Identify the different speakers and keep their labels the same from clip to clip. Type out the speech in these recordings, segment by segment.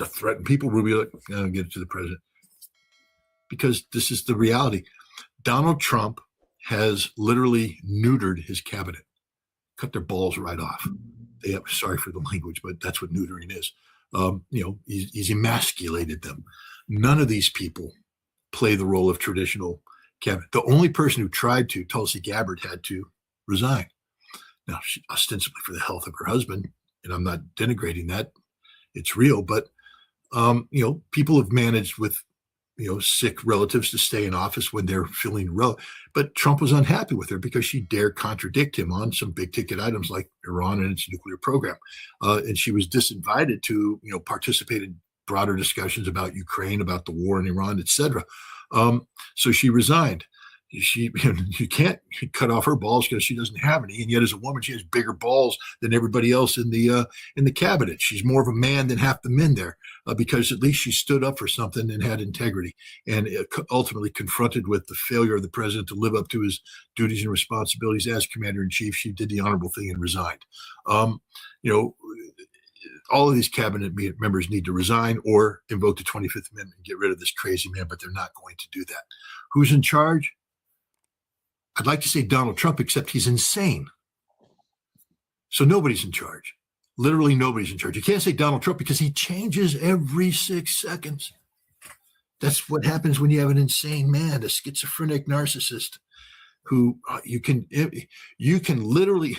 Speaker 1: to threaten people. We'll be like, get it to the president. Because this is the reality. Donald Trump has literally neutered his cabinet, cut their balls right off. Sorry for the language, but that's what neutering is. He's emasculated them. None of these people play the role of traditional cabinet. The only person who tried to, Tulsi Gabbard, had to resign. Now, ostensibly for the health of her husband, and I'm not denigrating that. It's real, but people have managed with sick relatives to stay in office when they're feeling But Trump was unhappy with her because she dared contradict him on some big ticket items like Iran and its nuclear program. And she was disinvited to, participate in broader discussions about Ukraine, about the war in Iran, etc. So she resigned. You can't cut off her balls because she doesn't have any, and yet as a woman she has bigger balls than everybody else in the cabinet. She's more of a man than half the men there, because at least she stood up for something and had integrity, and ultimately confronted with the failure of the president to live up to his duties and responsibilities as commander-in-chief. She did the honorable thing and resigned. All of these cabinet members need to resign or invoke the 25th Amendment and get rid of this crazy man, but they're not going to do that. Who's in charge? I'd like to say Donald Trump, except he's insane. So nobody's in charge. Literally nobody's in charge. You can't say Donald Trump because he changes every 6 seconds. That's what happens when you have an insane man, a schizophrenic narcissist, who you can literally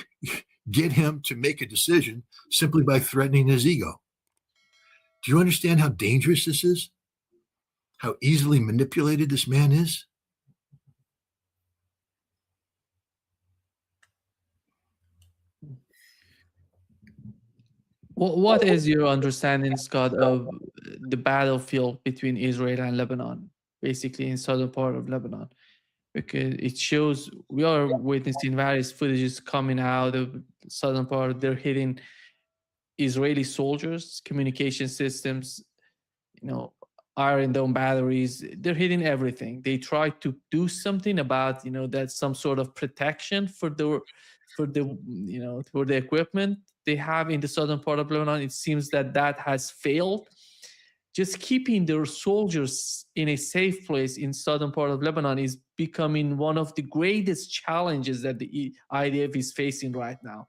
Speaker 1: get him to make a decision simply by threatening his ego. Do you understand how dangerous this is? How easily manipulated this man is?
Speaker 2: What is your understanding, Scott, of the battlefield between Israel and Lebanon, basically in southern part of Lebanon? Because it shows we are witnessing various footages coming out of southern part. They're hitting Israeli soldiers, communication systems, Iron Dome batteries. They're hitting everything. They try to do something about that some sort of protection for the equipment they have in the southern part of Lebanon. It seems that has failed. Just keeping their soldiers in a safe place in southern part of Lebanon is becoming one of the greatest challenges that the IDF is facing right now.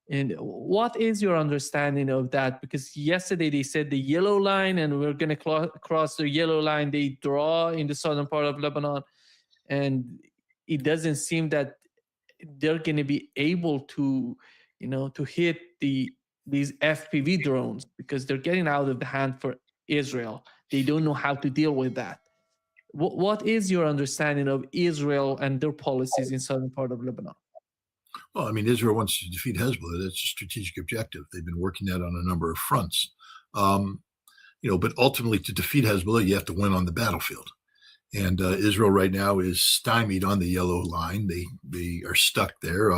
Speaker 2: And what is your understanding of that? Because yesterday they said the yellow line, and we're going to cross the yellow line they draw in the southern part of Lebanon. And it doesn't seem that they're going to be able to hit these FPV drones, because they're getting out of the hand for Israel. They don't know how to deal with that. What is your understanding of Israel and their policies in southern part of Lebanon?
Speaker 1: Well, I mean, Israel wants to defeat Hezbollah. That's a strategic objective. They've been working that on a number of fronts. But ultimately to defeat Hezbollah, you have to win on the battlefield. And Israel right now is stymied on the yellow line. They are stuck there.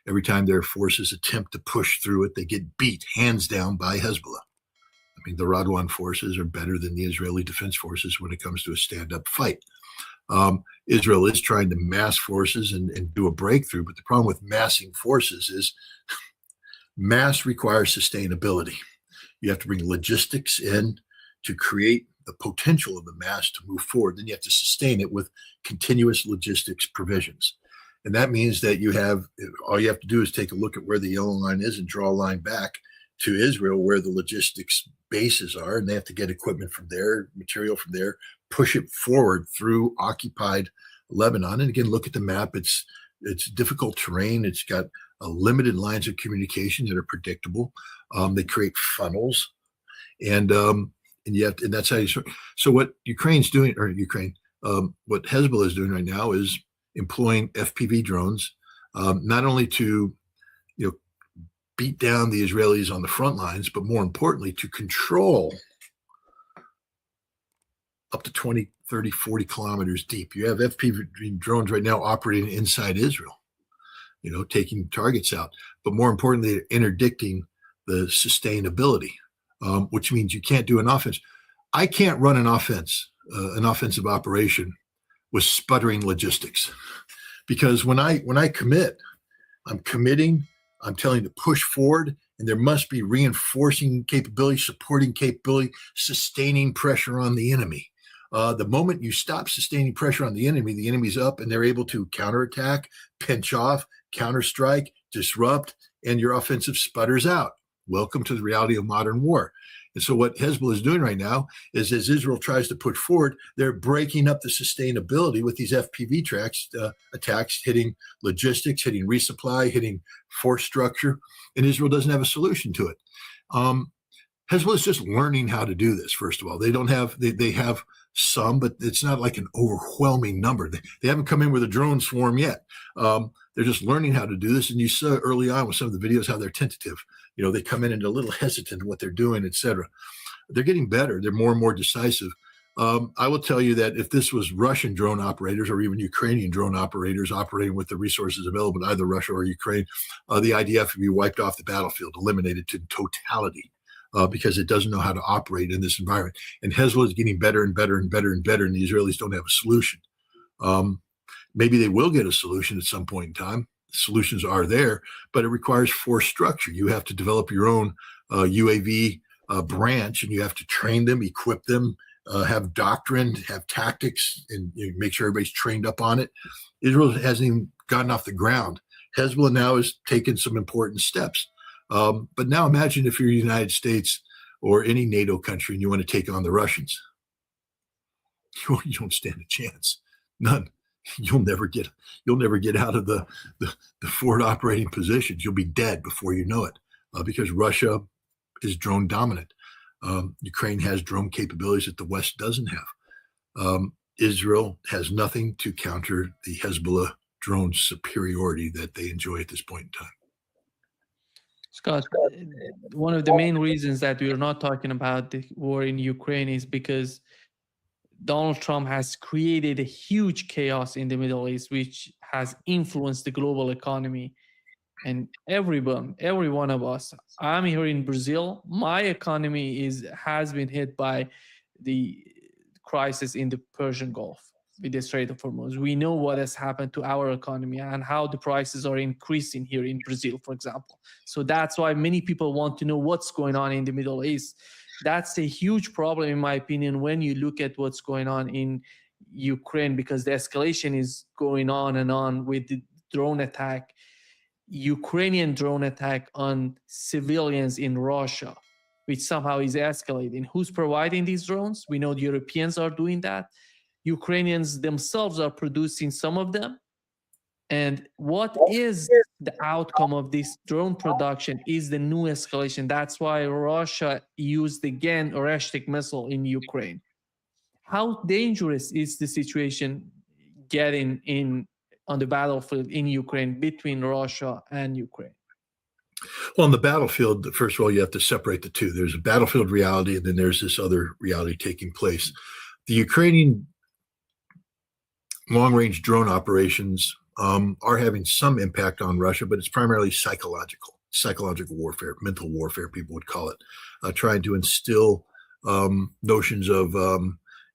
Speaker 1: Every time their forces attempt to push through it, they get beat hands down by Hezbollah. I mean, the Radwan forces are better than the Israeli Defense Forces when it comes to a stand-up fight. Israel is trying to mass forces and do a breakthrough, but the problem with massing forces is mass requires sustainability. You have to bring logistics in to create the potential of the mass to move forward. Then you have to sustain it with continuous logistics provisions. And that means that all you have to do is take a look at where the yellow line is and draw a line back to Israel where the logistics bases are, and they have to get equipment from there, material from there, push it forward through occupied Lebanon. And again, look at the map. It's difficult terrain. It's got limited lines of communication that are predictable. They create funnels, and that's how you start. So what Ukraine's doing, what Hezbollah is doing right now is employing FPV drones, not only to beat down the Israelis on the front lines, but more importantly, to control up to 20, 30, 40 kilometers deep. You have FPV drones right now operating inside Israel, taking targets out. But more importantly, they're interdicting the sustainability, which means you can't do an offense. I can't run an offensive operation with sputtering logistics, because when I commit, I'm committing. I'm telling you to push forward, and there must be reinforcing capability, supporting capability, sustaining pressure on the enemy. The moment you stop sustaining pressure on the enemy's up and they're able to counterattack, pinch off, counterstrike, disrupt, and your offensive sputters out. Welcome to the reality of modern war. And so what Hezbollah is doing right now is, as Israel tries to put forward, they're breaking up the sustainability with these FPV attacks, hitting logistics, hitting resupply, hitting force structure, and Israel doesn't have a solution to it. Hezbollah is just learning how to do this, first of all. They have some, but it's not like an overwhelming number. They haven't come in with a drone swarm yet. They're just learning how to do this. And you saw early on with some of the videos how they're tentative. They come in and a little hesitant in what they're doing, et cetera. They're getting better. They're more and more decisive. I will tell you that if this was Russian drone operators or even Ukrainian drone operators operating with the resources available in either Russia or Ukraine, the IDF would be wiped off the battlefield, eliminated to totality. Because it doesn't know how to operate in this environment. And Hezbollah is getting better and better and better and better, and the Israelis don't have a solution. Maybe they will get a solution at some point in time. Solutions are there, but it requires force structure. You have to develop your own UAV branch, and you have to train them, equip them, have doctrine, have tactics, and make sure everybody's trained up on it. Israel hasn't even gotten off the ground. Hezbollah now has taken some important steps. But now imagine if you're the United States or any NATO country and you want to take on the Russians. You don't stand a chance. None. You'll never get out of the forward operating positions. You'll be dead before you know it, because Russia is drone dominant. Ukraine has drone capabilities that the West doesn't have. Israel has nothing to counter the Hezbollah drone superiority that they enjoy at this point in time.
Speaker 2: Scott, one of the main reasons that we are not talking about the war in Ukraine is because Donald Trump has created a huge chaos in the Middle East, which has influenced the global economy. And every one of us, I'm here in Brazil, my economy has been hit by the crisis in the Persian Gulf with the Strait of Hormuz. We know what has happened to our economy and how the prices are increasing here in Brazil, for example. So that's why many people want to know what's going on in the Middle East. That's a huge problem, in my opinion, when you look at what's going on in Ukraine, because the escalation is going on and on with the drone attack, Ukrainian drone attack on civilians in Russia, which somehow is escalating. Who's providing these drones? We know the Europeans are doing that. Ukrainians themselves are producing some of them. And what is the outcome of this drone production is the new escalation. That's why Russia used again Oreshnik missile in Ukraine. How dangerous is the situation getting on the battlefield in Ukraine between Russia and Ukraine?
Speaker 1: Well, on the battlefield, first of all, you have to separate the two. There's a battlefield reality, and then there's this other reality taking place. The Ukrainian long-range drone operations are having some impact on Russia, but it's primarily psychological warfare, mental warfare, people would call it, trying to instill notions of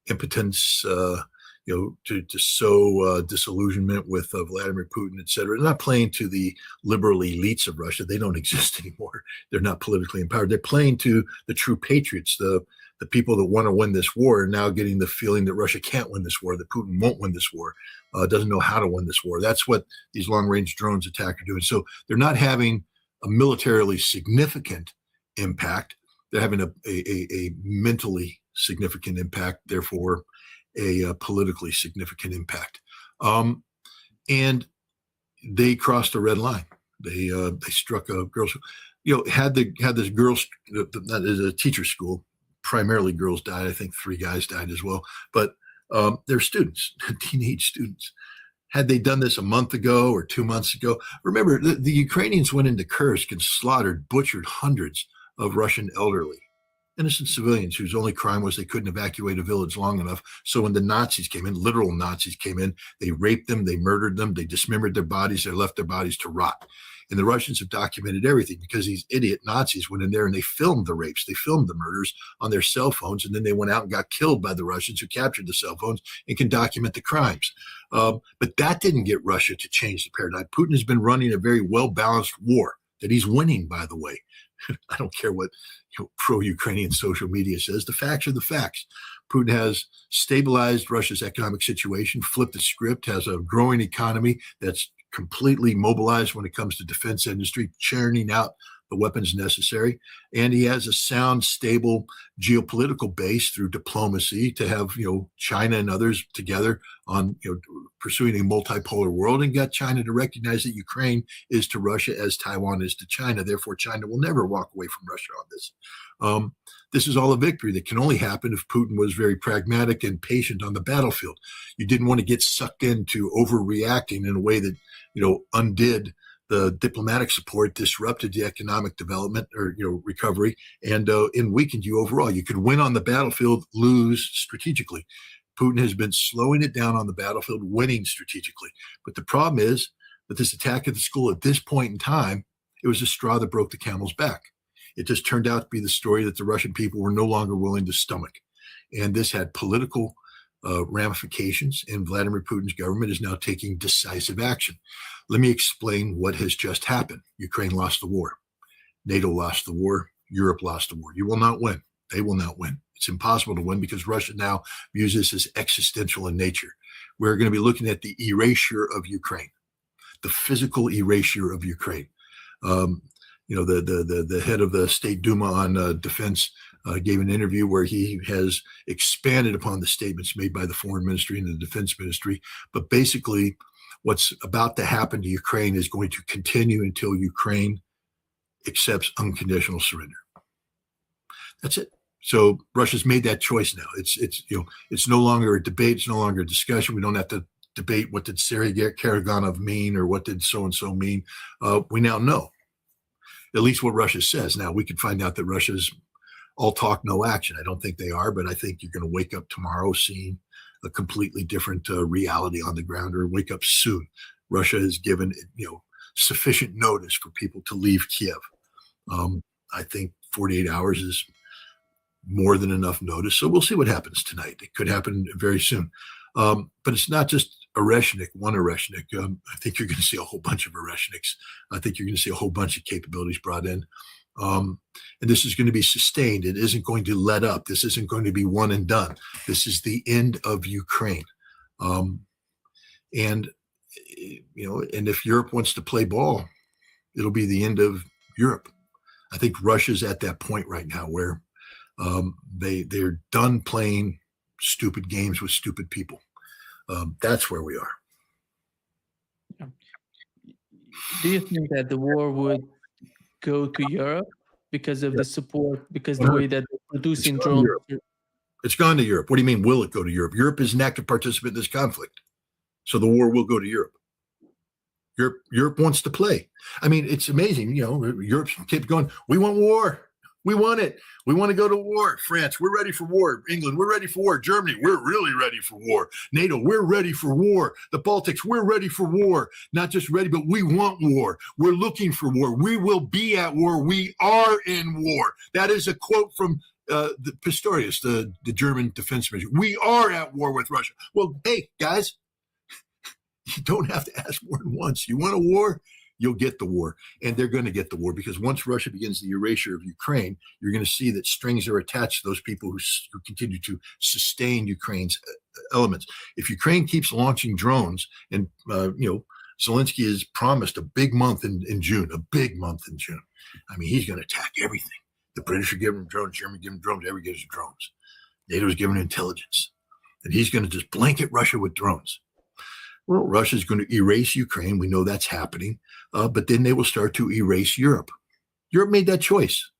Speaker 1: impotence, to sow disillusionment with Vladimir Putin, et cetera. They're not playing to the liberal elites of Russia. They don't exist anymore. They're not politically empowered. They're playing to the true patriots, the people that want to win this war, are now getting the feeling that Russia can't win this war, that Putin won't win this war, doesn't know how to win this war. That's what these long-range drones attack are doing. So they're not having a militarily significant impact. They're having a mentally significant impact, therefore a politically significant impact. And they crossed a red line. They struck a girls. Had this girls, that is a teacher school. Primarily girls died. I think 3 guys died as well. But they're students, teenage students. Had they done this a month ago or 2 months ago, remember the Ukrainians went into Kursk and slaughtered, butchered hundreds of Russian elderly, innocent civilians whose only crime was they couldn't evacuate a village long enough. So when the Nazis came in, literal Nazis came in, they raped them, they murdered them, they dismembered their bodies, they left their bodies to rot. And the Russians have documented everything because these idiot Nazis went in there and they filmed the rapes, they filmed the murders on their cell phones, and then they went out and got killed by the Russians who captured the cell phones and can document the crimes. But that didn't get Russia to change the paradigm. Putin has been running a very well-balanced war that he's winning, by the way. I don't care what pro-Ukrainian social media says. The facts are the facts. Putin has stabilized Russia's economic situation, flipped the script, has a growing economy that's completely mobilized when it comes to defense industry, churning out the weapons necessary. And he has a sound, stable geopolitical base through diplomacy to have, China and others together on, pursuing a multipolar world, and got China to recognize that Ukraine is to Russia as Taiwan is to China. Therefore, China will never walk away from Russia on this. This is all a victory that can only happen if Putin was very pragmatic and patient on the battlefield. You didn't want to get sucked into overreacting in a way that, undid the diplomatic support, disrupted the economic development or recovery, and weakened you overall. You could win on the battlefield, lose strategically. Putin has been slowing it down on the battlefield, winning strategically. But the problem is that this attack at the school at this point in time, it was a straw that broke the camel's back. It just turned out to be the story that the Russian people were no longer willing to stomach. And this had political ramifications, and Vladimir Putin's government is now taking decisive action. Let me explain what has just happened. Ukraine lost the war. NATO lost the war. Europe lost the war. You will not win. They will not win. It's impossible to win because Russia now views this as existential in nature. We're going to be looking at the erasure of Ukraine, the physical erasure of Ukraine. The head of the State Duma on defense gave an interview where he has expanded upon the statements made by the foreign ministry and the defense ministry. But basically, what's about to happen to Ukraine is going to continue until Ukraine accepts unconditional surrender. That's it. So Russia's made that choice now. It's no longer a debate. It's no longer a discussion. We don't have to debate what did Sergei Karaganov mean or what did so-and-so mean. We now know at least what Russia says. Now, we could find out that Russia's all talk, no action. I don't think they are, but I think you're going to wake up tomorrow seeing a completely different reality on the ground, or wake up soon. Russia has given, sufficient notice for people to leave Kiev. I think 48 hours is more than enough notice. So we'll see what happens tonight. It could happen very soon. But it's not just Oreshnik, one Oreshnik. I think you're going to see a whole bunch of Oreshniks. I think you're going to see a whole bunch of capabilities brought in. And this is going to be sustained. It isn't going to let up. This isn't going to be one and done. This is the end of Ukraine. And if Europe wants to play ball, it'll be the end of Europe. I think Russia's at that point right now where they're done playing stupid games with stupid people. That's where we are.
Speaker 2: Do you think that the war would go to Europe because of the support, because the way that they're producing drones?
Speaker 1: It's gone to Europe. What do you mean, will it go to Europe? Europe is an active participant in this conflict. So the war will go to Europe. Europe wants to play. I mean, it's amazing. Europe kept going, we want war. We want it. We want to go to war. France, we're ready for war. England, we're ready for war. Germany, we're really ready for war. NATO, we're ready for war. The Baltics, we're ready for war. Not just ready, but we want war. We're looking for war. We will be at war. We are in war. That is a quote from the Pistorius, the German defense minister. We are at war with Russia. Well, hey, guys, you don't have to ask more than once. You want a war? You'll get the war, and they're going to get the war, because once Russia begins the erasure of Ukraine, you're going to see that strings are attached to those people who continue to sustain Ukraine's elements. If Ukraine keeps launching drones, and Zelensky has promised a big month in June, I mean, he's going to attack everything. The British are giving him drones, Germany giving him drones, everybody gives him drones. NATO is giving intelligence, and he's going to just blanket Russia with drones. Well, Russia's going to erase Ukraine. We know that's happening. But then they will start to erase Europe. Europe made that choice.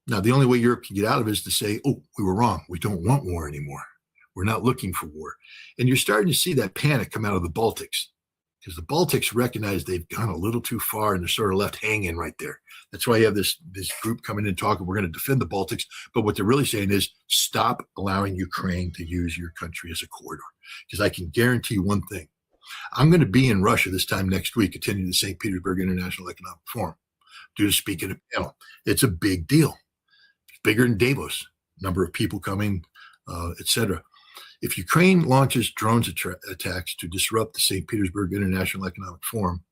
Speaker 1: Now, the only way Europe can get out of it is to say, oh, we were wrong. We don't want war anymore. We're not looking for war. And you're starting to see that panic come out of the Baltics, because the Baltics recognize they've gone a little too far and they're sort of left hanging right there. That's why you have this group coming in talking, we're going to defend the Baltics. But what they're really saying is stop allowing Ukraine to use your country as a corridor. Because I can guarantee one thing. I'm going to be in Russia this time next week, attending the St. Petersburg International Economic Forum, due to speak at a panel. It's a big deal. It's bigger than Davos, number of people coming, etc. If Ukraine launches drones attacks to disrupt the St. Petersburg International Economic Forum,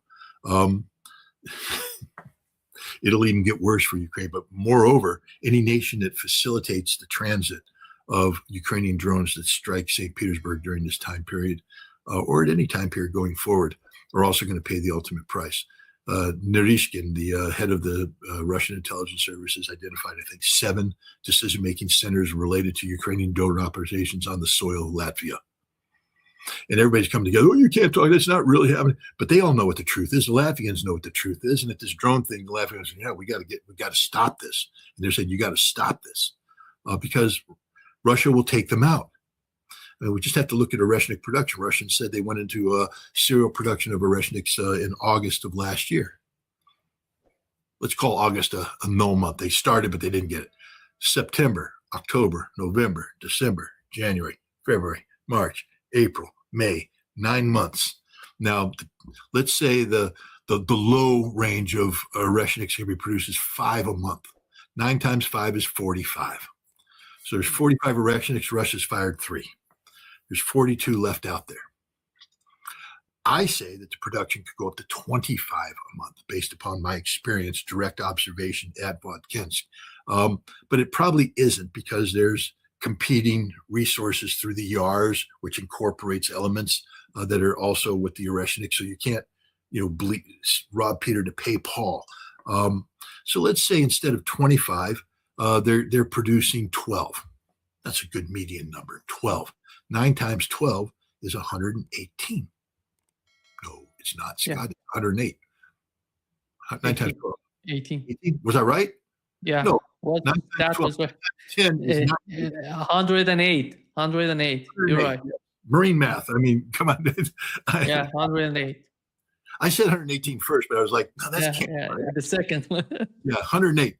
Speaker 1: it'll even get worse for Ukraine. But moreover, any nation that facilitates the transit of Ukrainian drones that strike St. Petersburg during this time period, or at any time period going forward, are also going to pay the ultimate price. Narishkin, the head of the Russian intelligence services, identified, I think, 7 decision-making centers related to Ukrainian drone operations on the soil of Latvia. And everybody's coming together. Oh, you can't talk. That's not really happening. But they all know what the truth is. The Latvians know what the truth is. And at this drone thing, the Latvians say, yeah, we got to stop this. And they're saying, you got to stop this because Russia will take them out. I mean, we just have to look at Oreshnik production. Russians said they went into serial production of Oreshniks in August of last year. Let's call August a null month. They started, but they didn't get it. September, October, November, December, January, February, March, April, May, 9 months. Now, let's say the low range of Oreshniks can be produced is 5 a month. 9 times 5 is 45. So there's 45 Oreshniks. Russia's fired 3. There's 42 left out there. I say that the production could go up to 25 a month based upon my experience, direct observation at Vodkinsk. But it probably isn't because there's competing resources through the YARS, which incorporates elements that are also with the Oreshnik. So you can't, rob Peter to pay Paul. So let's say instead of 25, they're producing 12. That's a good median number, 12. 9 times 12 is 118. No, it's not, Scott. Yeah. It's 108. 9 times 12. 18. Was I right?
Speaker 2: Yeah.
Speaker 1: No.
Speaker 2: Well, that was
Speaker 1: 10 is
Speaker 2: 108. 108. You're right.
Speaker 1: Marine math. I mean, come on.
Speaker 2: 108.
Speaker 1: I said 118 first, but I was like, no, that's
Speaker 2: right? The second.
Speaker 1: 108.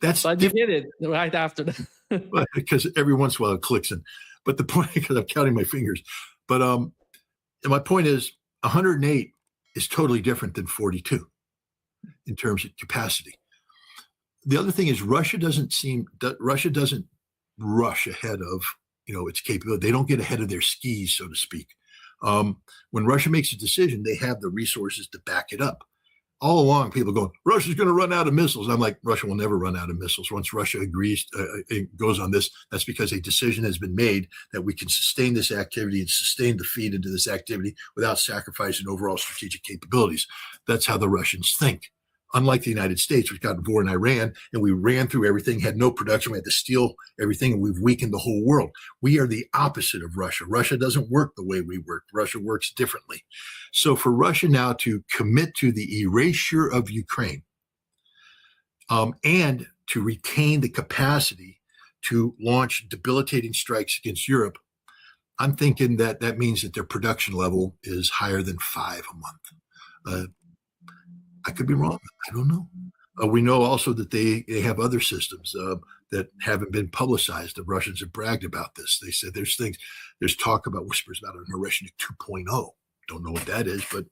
Speaker 2: But you did it right after that.
Speaker 1: Because every once in a while it clicks in. But the point, because I'm counting my fingers. But my point is 108 is totally different than 42 in terms of capacity. The other thing is Russia doesn't rush ahead of its capability. They don't get ahead of their skis, so to speak. When Russia makes a decision, they have the resources to back it up. All along, people going, Russia's going to run out of missiles. I'm like, Russia will never run out of missiles. Once Russia agrees, goes on this, that's because a decision has been made that we can sustain this activity and sustain the feed into this activity without sacrificing overall strategic capabilities. That's how the Russians think. Unlike the United States, which got involved in Iran, and we ran through everything, had no production, we had to steal everything, and we've weakened the whole world. We are the opposite of Russia. Russia doesn't work the way we work. Russia works differently. So for Russia now to commit to the erasure of Ukraine and to retain the capacity to launch debilitating strikes against Europe, I'm thinking that means that their production level is higher than 5 a month. I could be wrong. I don't know. We know also that they have other systems that haven't been publicized. The Russians have bragged about this. They said there's talk about whispers about an Oreshnik 2.0. Don't know what that is, but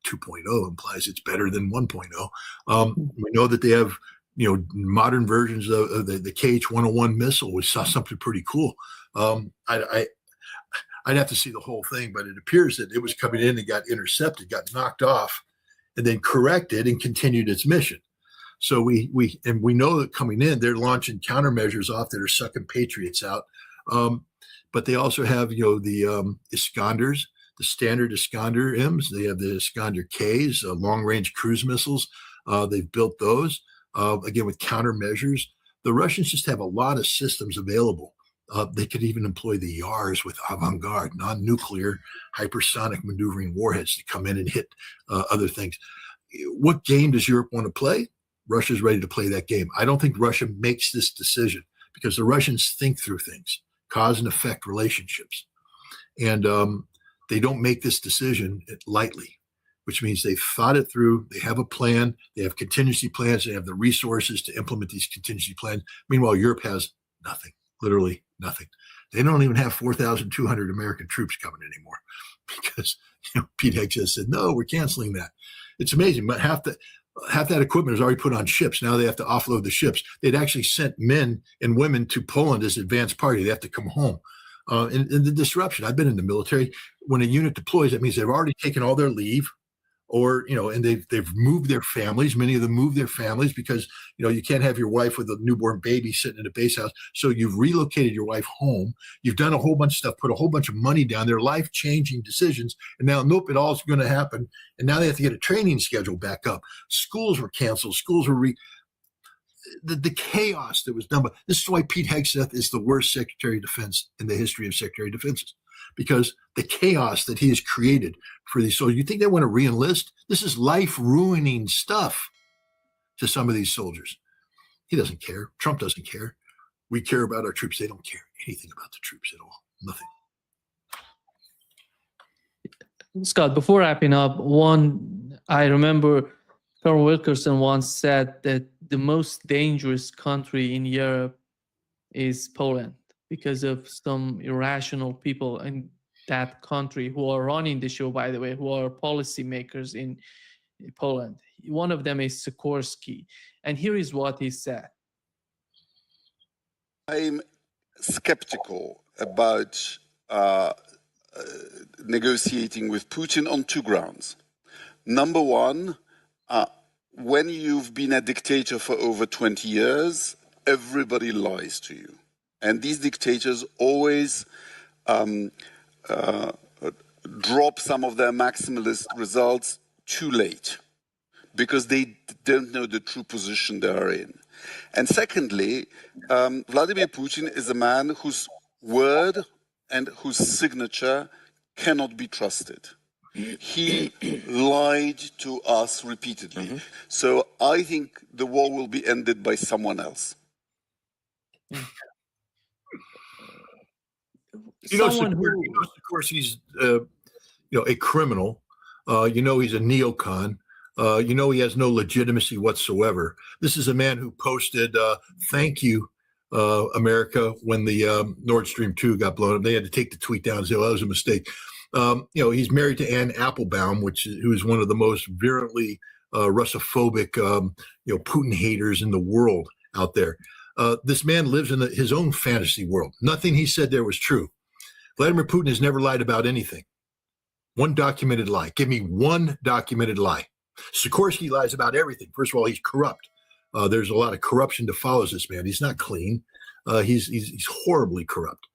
Speaker 1: 2.0 implies it's better than 1.0. We know that they have modern versions of the KH-101 missile, which saw something pretty cool. I'd have to see the whole thing, but it appears that it was coming in and got intercepted, got knocked off, and then corrected and continued its mission. So we know that coming in, they're launching countermeasures off that are sucking Patriots out. But they also have, the Iskanders, the standard Iskander M's. They have the Iskander K's, long-range cruise missiles. They've built those, again, with countermeasures. The Russians just have a lot of systems available. They could even employ the YARS with avant-garde, non-nuclear, hypersonic maneuvering warheads to come in and hit other things. What game does Europe want to play? Russia's ready to play that game. I don't think Russia makes this decision because the Russians think through things, cause and effect relationships. And they don't make this decision lightly, which means they've thought it through. They have a plan. They have contingency plans. They have the resources to implement these contingency plans. Meanwhile, Europe has nothing. Literally nothing. They don't even have 4,200 American troops coming anymore because Pete Hegseth said, no, we're canceling that. It's amazing, but half that equipment is already put on ships. Now they have to offload the ships. They'd actually sent men and women to Poland as advance party. They have to come home. And the disruption, I've been in the military. When a unit deploys, that means they've already taken all their leave. or and they've moved their families. Many of them moved their families because you can't have your wife with a newborn baby sitting in a base house. So you've relocated your wife home. You've done a whole bunch of stuff, put a whole bunch of money down. They're life-changing decisions, and now nope, it all is going to happen. And now they have to get a training schedule back up. Schools were canceled. Schools were the chaos that was done. But this is why Pete Hegseth is the worst Secretary of Defense in the history of Secretary of Defenses, because the chaos that he has created for these soldiers. You think they want to re-enlist? This is life-ruining stuff to some of these soldiers. He doesn't care. Trump doesn't care. We care about our troops. They don't care anything about the troops at all. Nothing.
Speaker 2: Scott, before wrapping up, I remember Colonel Wilkerson once said that the most dangerous country in Europe is Poland because of some irrational people in that country who are running the show, by the way, who are policymakers in Poland. One of them is Sikorsky. And here is what he said.
Speaker 3: I'm skeptical about negotiating with Putin on two grounds. Number one, when you've been a dictator for over 20 years, everybody lies to you. And these dictators always drop some of their maximalist results too late because they don't know the true position they are in. And secondly, Vladimir Putin is a man whose word and whose signature cannot be trusted. He lied to us repeatedly. Mm-hmm. So I think the war will be ended by someone else.
Speaker 1: Of course, he's a criminal. He's a neocon. He has no legitimacy whatsoever. This is a man who posted, "Thank you, America," when the Nord Stream 2 got blown up. They had to take the tweet down and say, "Well, that was a mistake." He's married to Anne Applebaum, who is one of the most virulently Russophobic, Putin haters in the world out there. This man lives in his own fantasy world. Nothing he said there was true. Vladimir Putin has never lied about anything. One documented lie. Give me one documented lie. Sikorsky lies about everything. First of all, he's corrupt. There's a lot of corruption that follows this man. He's not clean. He's horribly corrupt.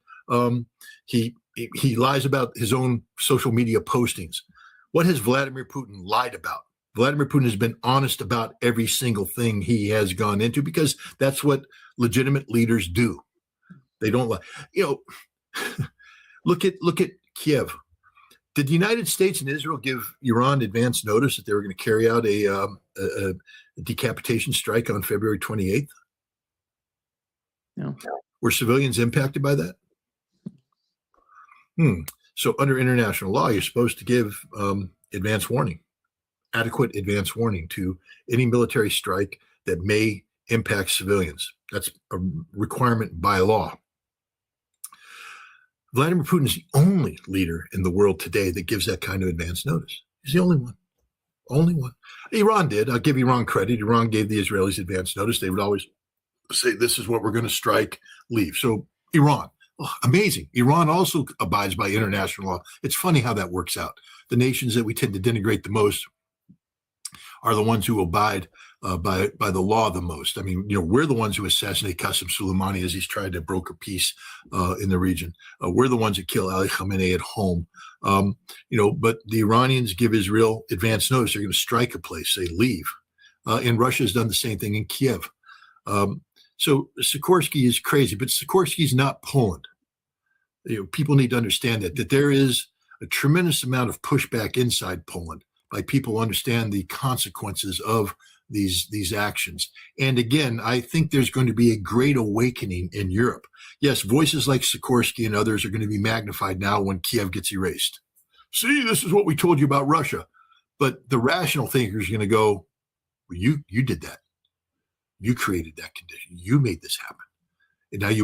Speaker 1: He lies about his own social media postings. What has Vladimir Putin lied about? Vladimir Putin has been honest about every single thing he has gone into because that's what legitimate leaders do. They don't lie. Look at Kiev. Did the United States and Israel give Iran advance notice that they were going to carry out a decapitation strike on February 28th?
Speaker 2: No.
Speaker 1: Were civilians impacted by that? So under international law, you're supposed to give advance warning, adequate advance warning to any military strike that may impact civilians. That's a requirement by law. Vladimir Putin is the only leader in the world today that gives that kind of advance notice. He's the only one. Only one. Iran did. I'll give Iran credit. Iran gave the Israelis advance notice. They would always say, this is what we're going to strike, leave. So Iran, amazing. Iran also abides by international law. It's funny how that works out. The nations that we tend to denigrate the most are the ones who abide by the law the most. I mean, we're the ones who assassinate Qasem Soleimani as he's trying to broker peace in the region. We're the ones that kill Ali Khamenei at home. But the Iranians give Israel advance notice. They're going to strike a place. They leave. And Russia has done the same thing in Kiev. So Sikorsky is crazy, but Sikorsky is not Poland. People need to understand that there is a tremendous amount of pushback inside Poland by people who understand the consequences of these actions. And again, I think there's going to be a great awakening in Europe. Yes, voices like Sikorsky and others are going to be magnified now when Kiev gets erased. See, this is what we told you about Russia. But the rational thinkers are going to go, well, you did that. You created that condition. You made this happen. And now you